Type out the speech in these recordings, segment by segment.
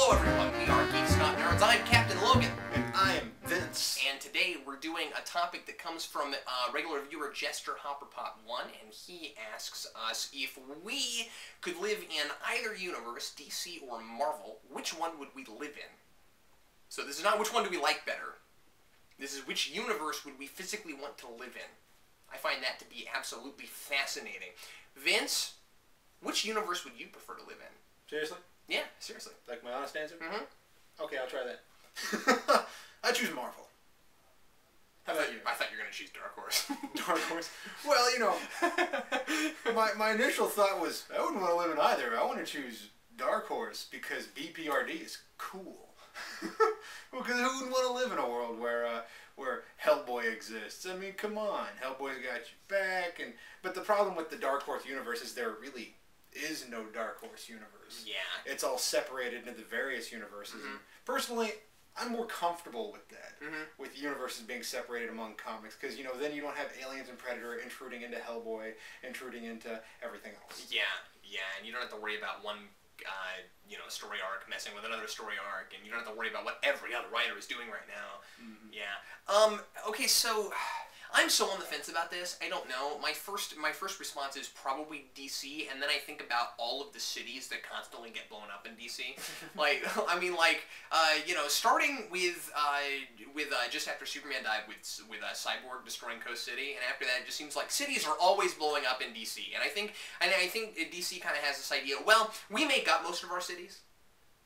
Hello everyone, we are Geeks Not Nerds. I'm Captain Logan. And I am Vince. And today we're doing a topic that comes from regular viewer Jester Hopperpot1, and he asks us if we could live in either universe, DC or Marvel, which one would we live in? So this is not which one do we like better. This is which universe would we physically want to live in. I find that to be absolutely fascinating. Vince, which universe would you prefer to live in? Seriously? Yeah, seriously. Like my honest answer? Mm-hmm. Okay, I'll try that. I choose Marvel. How about you? I thought you were going to choose Dark Horse. Dark Horse? Well, you know, my initial thought was, I wouldn't want to live in either. I want to choose Dark Horse because BPRD is cool. Well, because who wouldn't want to live in a world where Hellboy exists? I mean, come on. Hellboy's got your back. But the problem with the Dark Horse universe is there really is no Dark Horse universe. Yeah. It's all separated into the various universes. Mm-hmm. And personally, I'm more comfortable with that, mm-hmm. with universes being separated among comics, because, you know, then you don't have Aliens and Predator intruding into Hellboy, intruding into everything else. Yeah, and you don't have to worry about one, story arc messing with another story arc, and you don't have to worry about what every other writer is doing right now. Mm-hmm. Yeah. Okay, so I'm so on the fence about this. I don't know. My first response is probably DC, and then I think about all of the cities that constantly get blown up in DC. Starting with just after Superman died with Cyborg destroying Coast City, and after that, it just seems like cities are always blowing up in DC. And I think DC kind of has this idea. Well, we make up most of our cities,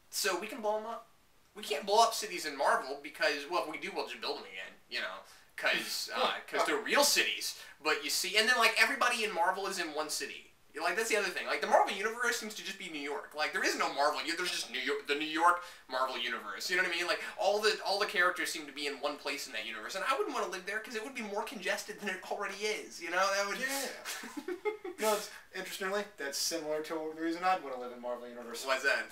so we can blow them up. We can't blow up cities in Marvel because, well, if we do, we'll just build them again. You know. Because they're real cities, but you see, and then like everybody in Marvel is in one city. Like that's the other thing. Like the Marvel universe seems to just be New York. Like there is no Marvel. There's just the New York Marvel universe. You know what I mean? Like all the characters seem to be in one place in that universe, and I wouldn't want to live there because it would be more congested than it already is. You know that would. Yeah. No, interestingly, that's similar to the reason I'd want to live in Marvel universe. Why's that?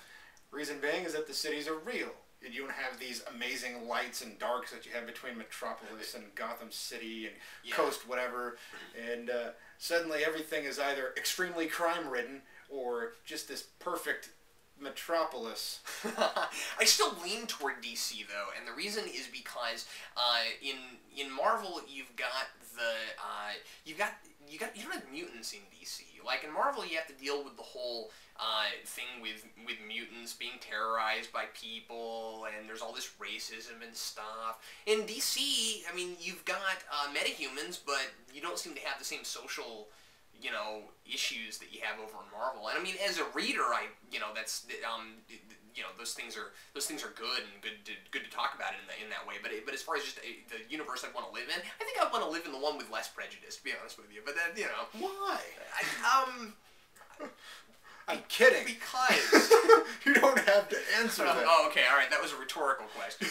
Reason being is that the cities are real. You don't have these amazing lights and darks that you have between Metropolis and Gotham City and Coast whatever, and suddenly everything is either extremely crime-ridden or just this perfect Metropolis. I still lean toward DC though, and the reason is because in Marvel you don't have mutants in DC. Like in Marvel, you have to deal with the whole thing with mutants being terrorized by people, and there's all this racism and stuff. In DC, I mean, you've got metahumans, but you don't seem to have the same social, issues that you have over in Marvel. And I mean, as a reader, those things are good and good to talk about it in that way. But as far as just the universe I want to live in, I think I want to live in the one with less prejudice, to be honest with you. But then, Why? I'm kidding. Because you don't have to answer that. Oh, okay, all right. That was a rhetorical question.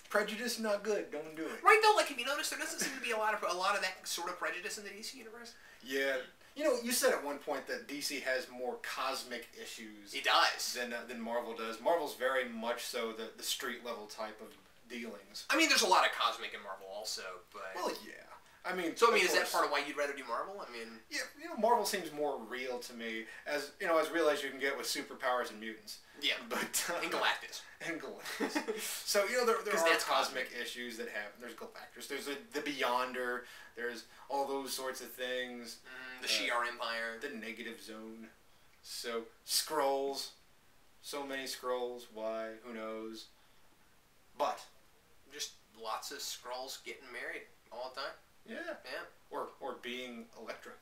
Prejudice not good. Don't do it. Right though, like have you noticed there doesn't seem to be a lot of that sort of prejudice in the DC universe? Yeah. You said at one point that DC has more cosmic issues. It does. Than Marvel does. Marvel's very much so the street level type of dealings. I mean, there's a lot of cosmic in Marvel also, but well, yeah. I mean, is that part of why you'd rather do Marvel? I mean, yeah, Marvel seems more real to me, as real as you can get with superpowers and mutants. Yeah, but and Galactus. And Galactus. So there are cosmic issues that happen. There's Galactus. There's the Beyonder. There's all those sorts of things. The Shi'ar Empire. The Negative Zone. So Skrulls. So many Skrulls. Why? Who knows? But just lots of Skrulls getting married all the time. Yeah. Yeah. Or being Elektra.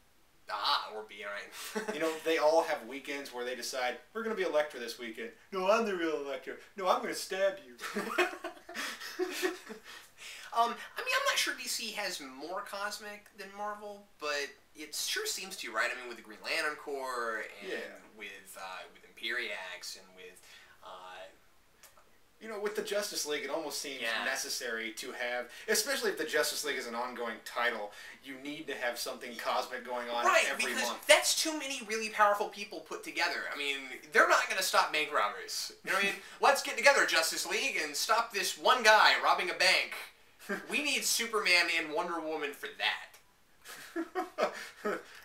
Or being, right. They all have weekends where they decide, we're going to be Elektra this weekend. No, I'm the real Elektra. No, I'm going to stab you. I'm not sure DC has more cosmic than Marvel, but it sure seems to, right? I mean, with the Green Lantern Corps, and with Imperiax, and with... with the Justice League, it almost seems necessary to have, especially if the Justice League is an ongoing title, you need to have something cosmic going on every month. Right, because that's too many really powerful people put together. I mean, they're not going to stop bank robbers. You know what I mean? Let's get together, Justice League, and stop this one guy robbing a bank. We need Superman and Wonder Woman for that.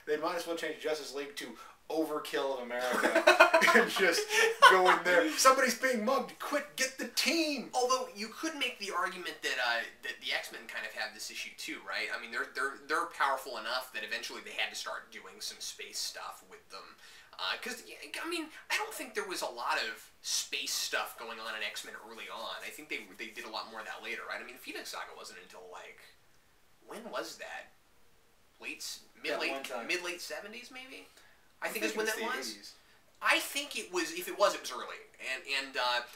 They might as well change Justice League to overkill of America and just go in there. Somebody's being mugged. Quick, get the team. Although you could make the argument that that the X-Men kind of have this issue too, right? I mean, they're powerful enough that eventually they had to start doing some space stuff with them. Because, I mean, I don't think there was a lot of space stuff going on in X-Men early on. I think they did a lot more of that later, right? I mean, the Phoenix Saga wasn't until, like, when was that? Mid-late 70s, maybe? I think is when that was. 80s. I think it was, if it was early.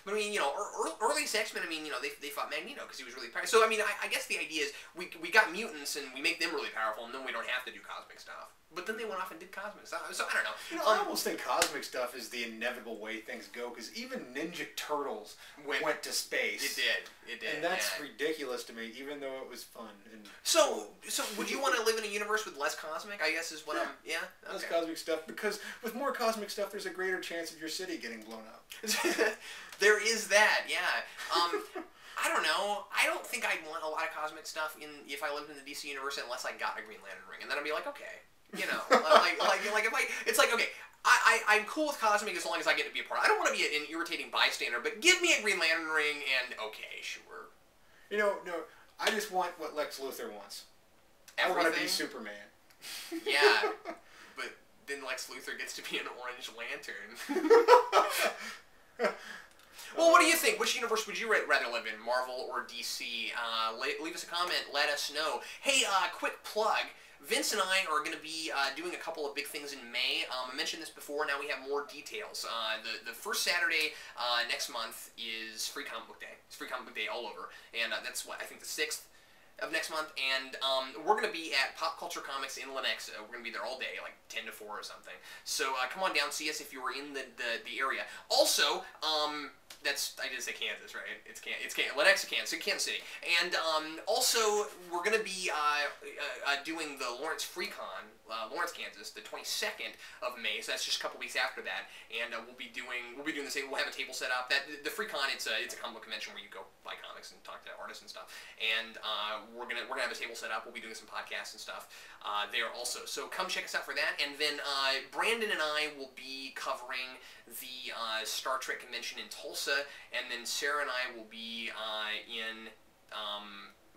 But I mean, you know, earliest X-Men, I mean, you know, they fought Magneto because he was really powerful. So, I mean, I guess the idea is we got mutants and we make them really powerful and then we don't have to do cosmic stuff. But then they went off and did cosmic stuff. So, I don't know. You know, I almost think cosmic stuff is the inevitable way things go because even Ninja Turtles went to space. It did. And that's ridiculous to me, even though it was fun. And so would you want to live in a universe with less cosmic, I guess is what I'm... Yeah? Okay. Less cosmic stuff, because with more cosmic stuff, there's a greater chance of your city getting blown up. There is that, yeah. I don't know. I don't think I'd want a lot of cosmic stuff if I lived in the DC universe unless I got a Green Lantern ring. And then I'd be like, okay. You know, it's like, okay, I'm cool with cosmic as long as I get to be a part of it. I don't want to be an irritating bystander, but give me a Green Lantern ring and okay, sure. You know, no, I just want what Lex Luthor wants. Everything? I want to be Superman. Yeah, but then Lex Luthor gets to be an Orange Lantern. Well, what do you think? Which universe would you rather live in, Marvel or DC? Leave us a comment. Let us know. Hey, quick plug. Vince and I are going to be doing a couple of big things in May. I mentioned this before. Now we have more details. The first Saturday next month is Free Comic Book Day. It's Free Comic Book Day all over. And that's, what, I think the 6th of next month. And we're going to be at Pop Culture Comics in Lenexa. We're going to be there all day, like 10 to 4 or something. So come on down, see us if you were in the area. Also, I did say Kansas, right? It's Lenexa, Kansas City. And also, we're going to be doing the Lawrence FreeCon, Lawrence, Kansas, the 22nd of May. So that's just a couple weeks after that. And we'll be doing the same. We'll have a table set up. The FreeCon, it's a comic book convention where you go buy comics and talk to artists and stuff. And we're gonna have a table set up. We'll be doing some podcasts and stuff there also. So come check us out for that. And then Brandon and I will be covering the Star Trek convention in Tulsa, and then Sarah and I will be in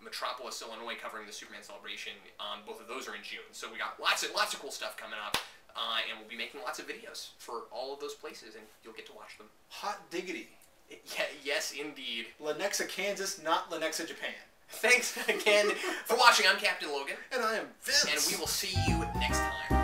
Metropolis, Illinois, covering the Superman celebration. Both of those are in June, so we got lots of cool stuff coming up, and we'll be making lots of videos for all of those places, and you'll get to watch them. Hot diggity. Yeah, yes, indeed. Lenexa, Kansas, not Lenexa, Japan. Thanks again for watching. I'm Captain Logan. And I am Vince. And we will see you next time.